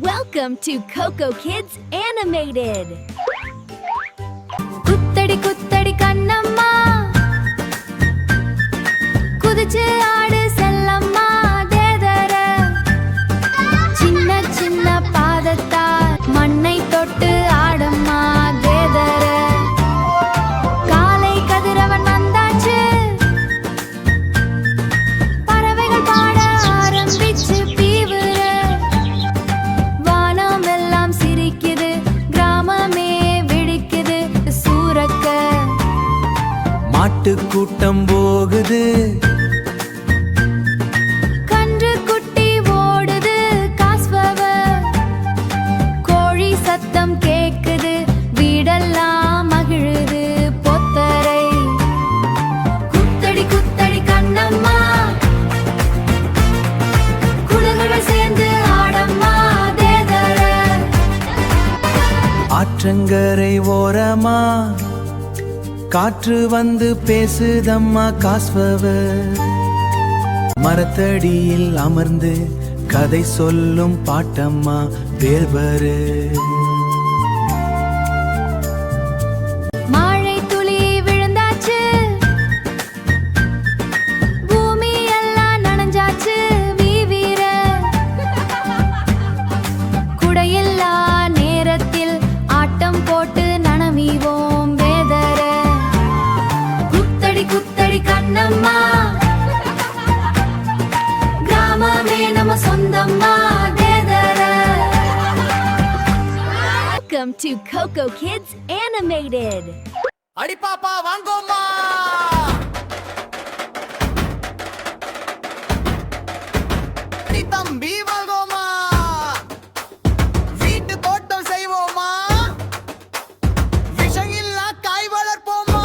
Welcome to Coco Kids Animated. குத்தடி குத்தடி Kannamma குதிச்சு ஆடு செல்லம்மா தேதர சின்ன சின்ன பாதத்தால் மண்ணை தொட்டு ஆடம்மா தேதர காலை கதிரவன் வந்தாச்சு பறவைகள் பாட ஆரம்பிச்சு பீவுற வானம் எல்லாம் சிரிக்குது கிராமமே வெடிக்குது சூரக்க மாட்டு கூட்டம் போகுது கன்று குட்டி ஓடுது காஸ்வவ கோழி சத்தம் கேக்குது வீடெல்லாம் மகிழுது பொத்தரை குத்தடி குத்தடி கண்ணம்மா குழந்தைகள் சேர்ந்து ஆடம்மா தேதர ஆற்றங்கரை ஓரமா காற்று வந்து பேசுதம்மா காஸ்வவ மரத்தடியில் அமர்ந்து கதை சொல்லும் பாட்டம்மா வேல்வரு மழை துளி விழுந்தாச்சு பூமி எல்லாம் நனைஞ்சாச்சு வீவீர குடையில்லா நேரத்தில் ஆட்டம் போட்டு நனவீவோம் வேதர குத்தடி குத்தடி கண்ணம்மா கிராமமே நம்ம சொந்தம்மா தேதர Welcome to Coco Kids Animated. அடி பாப்பா வாங்கோம்மா அடி தம்பி வாங்கோம்மா வீட்டு தோட்டம் செய்வோமா விஷம் இல்லா காய் வளர்ப்போமா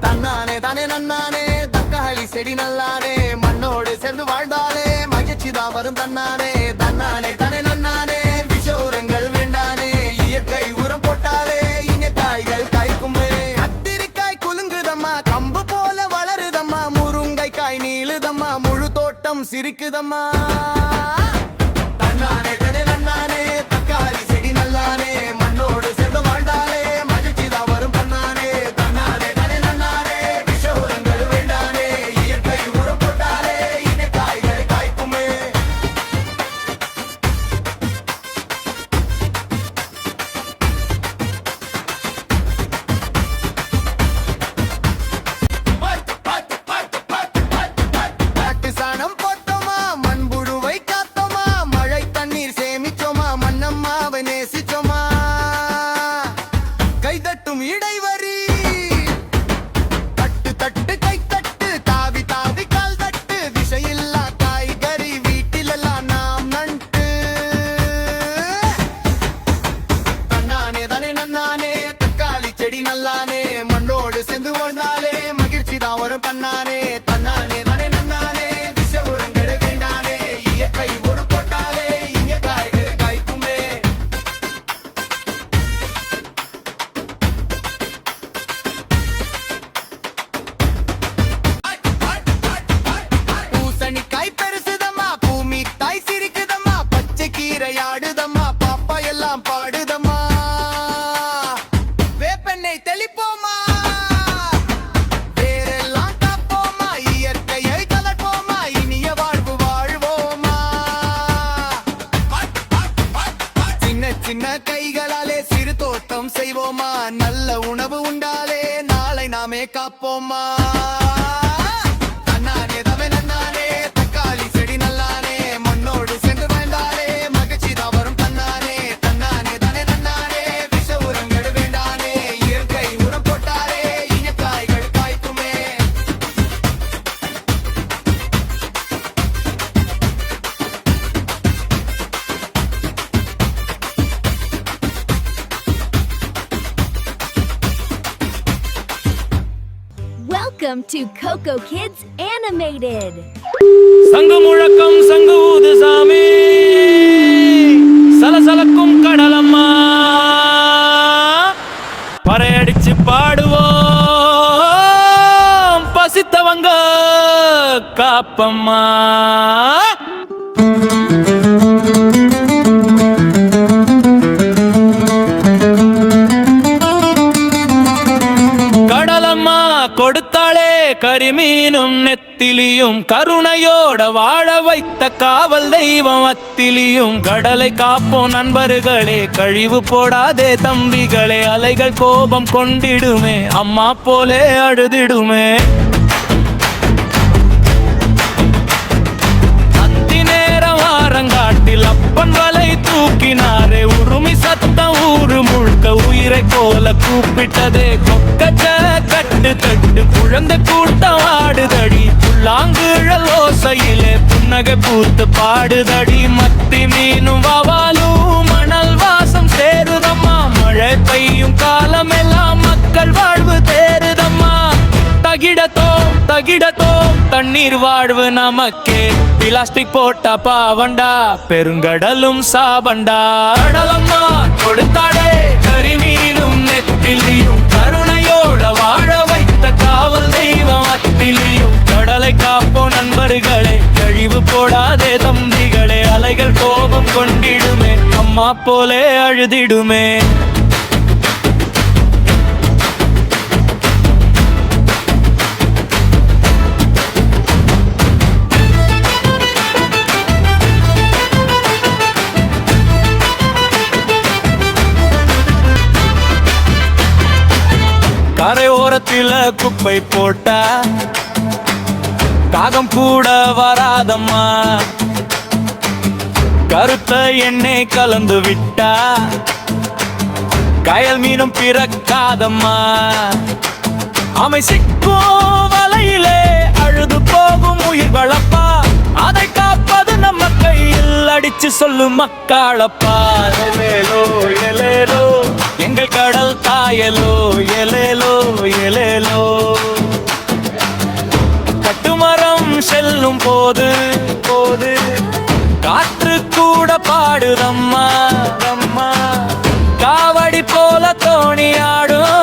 தன்னானே தானே நன்னானே தக்காளி செடி நல்லானே மண்ணோடு சேர்ந்து வாழ்ந்தாலே மகிழ்ச்சிதான் வரும் தன்னானே தன்னானே தானே நன்னானே விஷ உரங்கள் வேண்டானே இயற்கை உரம் போட்டாலே இங்க காய்கள் காய்க்குமே கத்திரிக்காய் குலுங்குதம்மா கம்பு போல வளருதம்மா முருங்கைக்காய் நீளுதம்மா முழு தோட்டம் சிரிக்குதம்மா தன்னானே தானே நன்னானே தக்காளி செடி நல்லானே மண்ணோடு சேர்ந்து வாழ்ந்தாலே மகிழ்ச்சிதான் வரும் தன்னானே தன்னானே தானே நன்னானே விஷ உரங்கள் வேண்டானே இயற்கை உரம் போட்டாலே இங்க காய்கள் காய்க்குமே காட்டு சாணம் போட்டோமா மண்புழுவை காத்தோமா மழை தண்ணீர் சேமிச்சோமா மண்ணம்மாவை நேசிச்சோமா கைதட்டும் இடைவரி தட்டு தட்டு கை தட்டு தாவி தாவி கால் தட்டு விஷயில்லா காய்கறி வீட்டிலெல்லாம் நாம் நட்டு தன்னானே தானே நன்னானே தக்காளி செடி நல்லானே மண்ணோடு சேர்ந்து வாழ்ந்தாலே மகிழ்ச்சி தான் வரும் தன்னானே தன்னானே தானே நன்னானே விஷ உரங்கள் வேண்டானே இயற்கை ஒரு போட்டாலே இங்க காய்கறி காய்க்குமே பூசணிக்காய் பெருசுதம்மா பூமி தாய் சிரிக்குதம்மா பச்சை கீரை ஆடுதம்மா பாப்பா எல்லாம் பாடுதம்மா வேப்பெண்ணெய் தெளிப்போமா வேரெல்லாம் காப்போமா இயற்கையை கலப்போமா இனிய வாழ்வு வாழ்வோமா சின்ன சின்ன கைகளாலே சிறு தோட்டம் செய்வோமா நல்ல உணவு உண்டாலே நாளை நாமே காப்போமா தன்னானே தவே நன்னானே தக்காளி செடி நல்லானே மண்ணோடு சென்று வேண்டாலே மகிழ்ச்சி தான் வரும் தன்னானே தன்னானே தானே நன்னானே விஷ உரங்கள் வேண்டானே இயற்கை உரம் போட்டாலே இனிய காய்கள் காய்க்குமே Welcome to Coco Kids Animated. சங்கு முழக்கம் சங்கு ஊது சாமி சலசலக்கும் கடலம்மா பறையடிச்சு பாடுவோம் பசித்தவங்க காப்பம்மா கரிமீனும் நெத்திலியும் கருணையோட வாழ வைத்த காவல் தெய்வம் அத்திலியும் கடலை காப்போம் நண்பர்களே கழிவு போடாதே தம்பிகளே அலைகள் கோபம் கொண்டிடுமே அம்மா போலே அழுதிடுமே அந்தி நேரம் ஆரங்காட்டில் அப்பன் வலை தூக்கினாரே உருமி சத்தம் ஊரு முழுக்க உயிரை போல கூப்பிட்டதே கொக்கச்ச கட்டு தட்டு குழந்தை கூட்டம் ஆடுதடி புல்லாங்குழல் ஓசையிலே புன்னகை பூத்து பாடுதடி மத்தி மீனும் வவாலும் மணல் வாசம் சேருதம்மா மழை பெய்யும் காலமெல்லாம் மக்கள் வாழ்வு தேருதம்மா தகிடத்தோம் தண்ணீர் வாழ்வு நமக்கே பிளாஸ்டிக் போட்டா பாவண்டா பெருங்கடலும் சாபண்டா கடலம்மா கொடுத்தாடே கரிமீனும் நெத்திலியும் கருணையோட வாழ வைத்த காவல் தெய்வம் அத்திலியும் கடலை காப்போம் நண்பர்களே கழிவு போடாதே தம்பிகளே அலைகள் கோபம் கொண்டிடுமே அம்மா போலே அழுதிடுமே கரையோரத்தில குப்பை போட்டா காகம் கூட வராதம்மா கருத்த எண்ணெய் கலந்து விட்டா கயல் மீனும் பிறக்காதம்மா அமை சிக்கும் வலையிலே அழுது போகும் உயிர் வளப்பா அதை காப்பது நம்ம கையில் அடிச்சு சொல்லும் மக்காளப்பா எலேலோ எலேலோ எங்கள் கடல் தாயலோ எலேலோ எலேலோ கட்டுமரம் செல்லும் போது காற்று கூட பாடுதம்மா அம்மா காவடி போல தோணியாடும்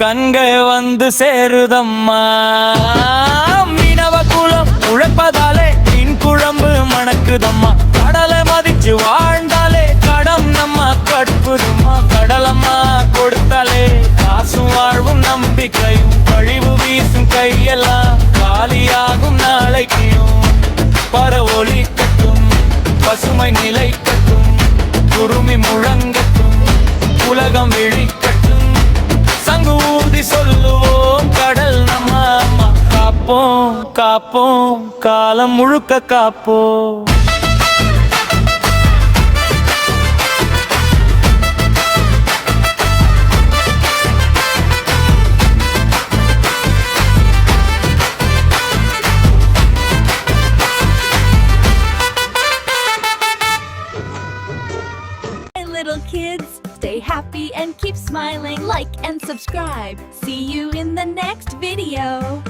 கண்கை வந்து சேருதம்மா மீனவ குலம் உழைப்பதாலே மீன் குழம்பு மணக்குதம்மா கடலை மதிச்சு வாழ்ந்தாலே கடம் நம்ம கற்புதுமா கடலம்மா கொடுத்தாலே காசும் வாழ்வும் நம்பிக்கையும் கழிவு வீசும் கையெல்லாம் காலியாகும் நாளைக்கும் பரவொலி கட்டும் பசுமை நிலை கட்டும் குருமி முழங்கட்டும் உலகம் விழிக்கட்டும் சங்கு ஊதி சொல்லுவோம் கடல் நம்ம அம்மா காப்போம் காலம் முழுக்க காப்போம் Little kids, stay happy and keep smiling. Like and subscribe. See you in the next video.